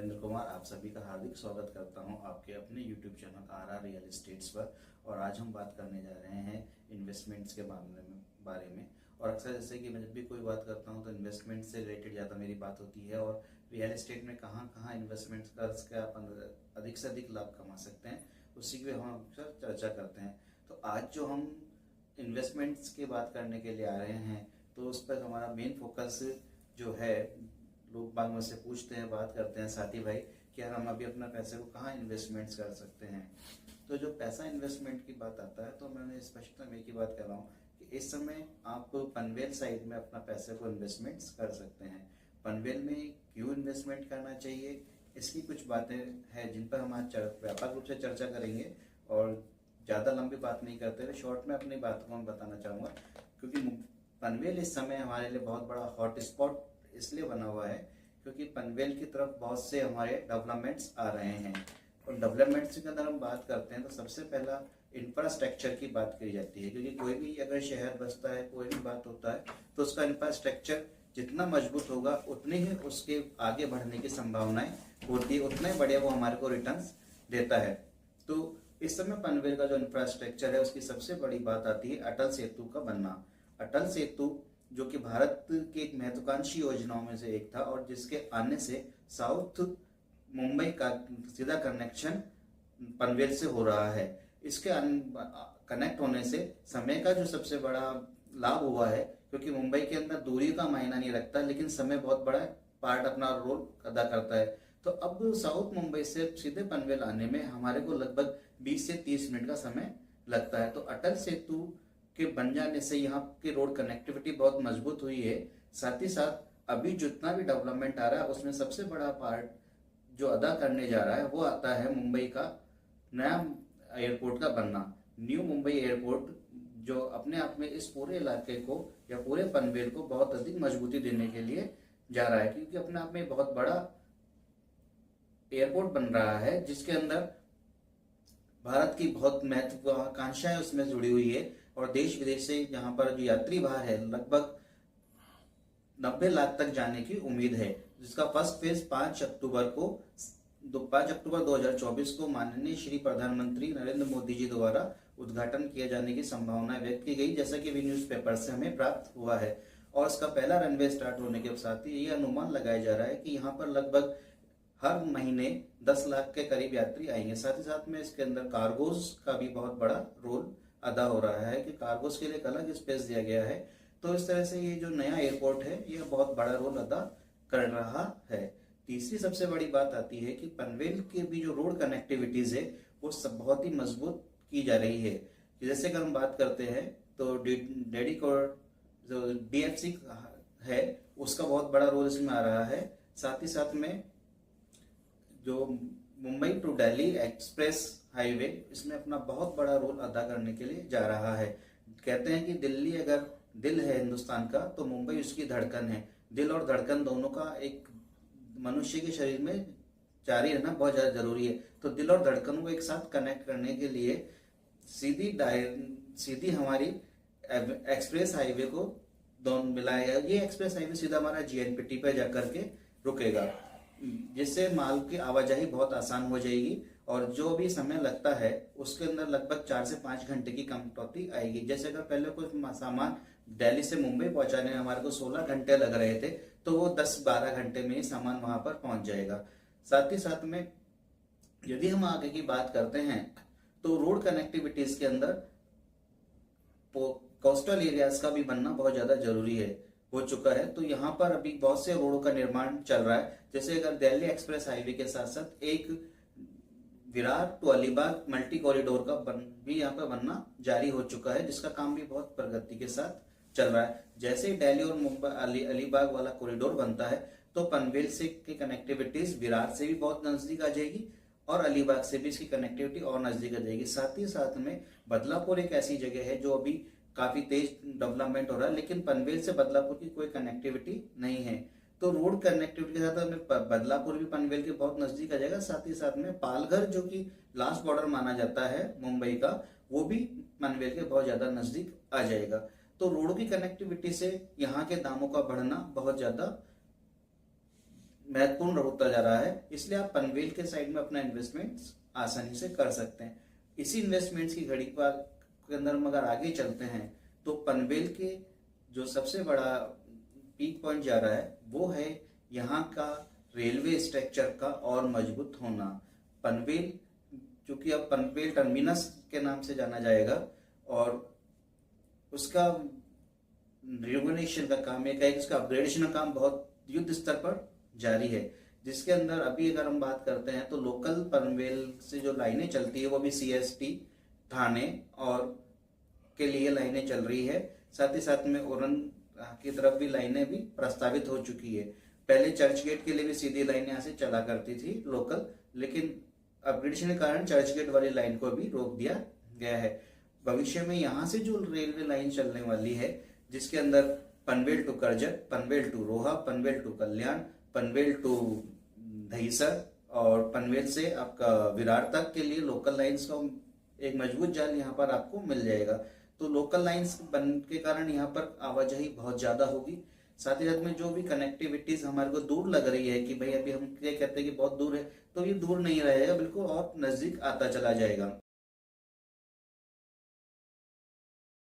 नरेंद्र कुमार आप सभी का हार्दिक स्वागत करता हूं आपके अपने YouTube channel RR real estates पर। और आज हम बात करने जा रहे हैं इन्वेस्टमेंट्स के बारे में। और अक्सर जैसे कि मैं जब भी कोई बात करता हूं तो इन्वेस्टमेंट से रिलेटेड ज़्यादा मेरी बात होती है, और रियल एस्टेट में कहाँ कहाँ इन्वेस्टमेंट्स करके आप अधिक से अधिक लाभ कमा सकते हैं उसी की हम अक्सर चर्चा करते हैं। तो आज जो हम इन्वेस्टमेंट्स की बात करने के लिए आ रहे हैं तो उस पर हमारा मेन फोकस जो है, लोग बाग मुझसे पूछते हैं, बात करते हैं साथी भाई कि यार हम अभी अपना पैसे को कहाँ इन्वेस्टमेंट्स कर सकते हैं। तो जो पैसा इन्वेस्टमेंट की बात आता है तो मैंने स्पष्टता में की बात कर रहा हूँ कि इस समय आप पनवेल साइड में अपना पैसे को इन्वेस्टमेंट्स कर सकते हैं। पनवेल में क्यों इन्वेस्टमेंट करना चाहिए, इसकी कुछ बातें हैं जिन पर हम आज व्यापक रूप से चर्चा करेंगे। और ज़्यादा लंबी बात नहीं करते हुए शॉर्ट में अपनी बात को मैं बताना चाहूँगा, क्योंकि पनवेल इस समय हमारे लिए बहुत बड़ा हॉट स्पॉट इसलिए बना हुआ है क्योंकि पनवेल की तरफ बहुत से हमारे डेवलपमेंट्स आ रहे हैं। और डेवलपमेंट्स के अंदर हम बात करते हैं तो सबसे पहला इंफ्रास्ट्रक्चर की बात करी जाती है, क्योंकि कोई भी अगर शहर बसता है, कोई भी बात होता है तो उसका इंफ्रास्ट्रक्चर जितना मजबूत होगा उतनी ही उसके आगे बढ़ने की संभावनाएं होती है, उतना ही बढ़िया वो हमारे को रिटर्न्स देता है। तो इस समय पनवेल का जो इंफ्रास्ट्रक्चर है उसकी सबसे बड़ी बात आती है अटल सेतु का बनना। अटल सेतु जो कि भारत की एक महत्वाकांक्षी योजनाओं में से एक था, और जिसके आने से साउथ मुंबई का सीधा कनेक्शन पनवेल से हो रहा है। इसके कनेक्ट होने से समय का जो सबसे बड़ा लाभ हुआ है, क्योंकि मुंबई के अंदर दूरी का मायना नहीं रखता लेकिन समय बहुत बड़ा पार्ट अपना रोल अदा करता है। तो अब साउथ मुंबई से सीधे पनवेल आने में हमारे को लगभग 20 से 30 मिनट का समय लगता है। तो अटल सेतु के बन जाने से यहाँ की रोड कनेक्टिविटी बहुत मजबूत हुई है। साथ ही साथ अभी जितना भी डेवलपमेंट आ रहा है उसमें सबसे बड़ा पार्ट जो अदा करने जा रहा है वो आता है मुंबई का नया एयरपोर्ट का बनना। न्यू मुंबई एयरपोर्ट जो अपने आप में इस पूरे इलाके को या पूरे पनवेल को बहुत अधिक मजबूती देने के लिए जा रहा है, क्योंकि अपने आप में बहुत बड़ा एयरपोर्ट बन रहा है जिसके अंदर भारत की बहुत महत्वाकांक्षाएं उसमें जुड़ी हुई है। और देश विदेश से यहाँ पर जो यात्री भार है लगभग 90 लाख तक जाने की उम्मीद है, जिसका फर्स्ट फेज 5 अक्टूबर 2024 को माननीय श्री प्रधानमंत्री नरेंद्र मोदी जी द्वारा उद्घाटन किए जाने की संभावना व्यक्त की गई, जैसा कि भी न्यूज़पेपर से हमें प्राप्त हुआ है। और इसका पहला रनवे स्टार्ट होने के साथ ही ये अनुमान लगाया जा रहा है कि यहाँ पर लगभग हर महीने 10 लाख के करीब यात्री आएंगे। साथ ही साथ में इसके अंदर कार्गोज का भी बहुत बड़ा रोल अदा हो रहा है कि कार्गोज के लिए एक अलग स्पेस दिया गया है। तो इस तरह से ये जो नया एयरपोर्ट है ये बहुत बड़ा रोल अदा कर रहा है। तीसरी सबसे बड़ी बात आती है कि पनवेल के भी जो रोड कनेक्टिविटीज है वो सब बहुत ही मजबूत की जा रही है। जैसे अगर हम बात करते हैं तो डेडिकोड जो DFC है उसका बहुत बड़ा रोल इसमें आ रहा है। साथ ही साथ में जो Mumbai to Delhi express highway इसमें अपना बहुत बड़ा रोल अदा करने के लिए जा रहा है। कहते हैं कि दिल्ली अगर दिल है हिंदुस्तान का तो मुंबई उसकी धड़कन है। दिल और धड़कन दोनों का एक मनुष्य के शरीर में जारी रहना बहुत ज्यादा जरूरी है। तो दिल और धड़कन को एक साथ कनेक्ट करने के लिए सीधी हमारी एक्सप्रेस हाईवे को दोनों मिलाया। ये एक्सप्रेस हाईवे सीधा हमारा GNPT पे जाकर के रुकेगा, जिससे माल की आवाजाही बहुत आसान हो जाएगी और जो भी समय लगता है उसके अंदर लगभग 4 से 5 घंटे की कटौती आएगी। जैसे अगर पहले कोई सामान दिल्ली से मुंबई पहुंचाने में हमारे को 16 घंटे लग रहे थे तो वो 10-12 घंटे में ही सामान वहां पर पहुंच जाएगा। साथ ही साथ में यदि हम आगे की बात करते हैं तो रोड कनेक्टिविटीज के अंदर कोस्टल एरियाज का भी बनना बहुत ज्यादा जरूरी है, हो चुका है। तो यहाँ पर अभी बहुत से रोडों का निर्माण चल रहा है। जैसे अगर दिल्ली एक्सप्रेस हाईवे के साथ साथ एक Virar to Alibag multi corridor का भी यहाँ पर बनना जारी हो चुका है, जिसका काम भी बहुत प्रगति के साथ चल रहा है। जैसे ही दिल्ली और मुंबई अलीबाग वाला कॉरिडोर बनता है तो पनवेल से की कनेक्टिविटीज विरार से भी बहुत नजदीक आ जाएगी और अलीबाग से भी इसकी कनेक्टिविटी और नजदीक आ जाएगी। साथ ही साथ में बदलापुर एक ऐसी जगह है जो अभी काफी तेज डेवलपमेंट हो रहा है, लेकिन पनवेल से बदलापुर की कोई कनेक्टिविटी नहीं है। तो रोड कनेक्टिविटी के साथ हमें बदलापुर भी पनवेल के बहुत नजदीक आ जाएगा। साथ ही साथ में पालघर जो कि लास्ट बॉर्डर माना जाता है मुंबई का, वो भी पनवेल के बहुत ज्यादा नजदीक आ जाएगा। तो रोड की कनेक्टिविटी से यहाँ के दामों का बढ़ना बहुत ज्यादा महत्वपूर्ण होता जा रहा है, इसलिए आप पनवेल के साइड में अपना इन्वेस्टमेंट आसानी से कर सकते हैं। इसी इन्वेस्टमेंट्स की घड़ी के अंदर हम अगर आगे चलते हैं तो पनवेल के जो सबसे बड़ा पीक पॉइंट जा रहा है वो है यहाँ का रेलवे स्ट्रक्चर का और मजबूत होना। पनवेल, चूंकि अब पनवेल टर्मिनस के नाम से जाना जाएगा और उसका रिनोवेशन का काम, एक उसका अपग्रेडेशन का काम बहुत युद्ध स्तर पर जारी है, जिसके अंदर अभी अगर हम बात करते हैं तो लोकल पनवेल से जो लाइनें चलती है वो भी CST थाने और के लिए लाइनें चल रही है। साथ ही साथ में उरन की तरफ भी लाइनें भी प्रस्तावित हो चुकी है। पहले चर्च गेट के लिए भी सीधी लाइन यहाँ से चला करती थी लोकल, लेकिन अपग्रेडेशन के कारण चर्च गेट वाली लाइन को भी रोक दिया गया है। भविष्य में यहाँ से जो रेलवे लाइन चलने वाली है, जिसके अंदर Panvel to Karjat, Panvel to Roha, Panvel to Kalyan, Panvel to Dahisar और पनवेल से आपका विरार तक के लिए लोकल लाइंस का एक मजबूत जाल यहाँ पर आपको मिल जाएगा। तो लोकल लाइंस बनने के कारण यहाँ पर आवाजाही बहुत ज्यादा होगी। साथ ही साथ में जो भी कनेक्टिविटीज हमारे को दूर लग रही है कि भाई अभी हम ये कहते हैं कि बहुत दूर है, तो ये दूर नहीं रहेगा, बिल्कुल और नजदीक आता चला जाएगा।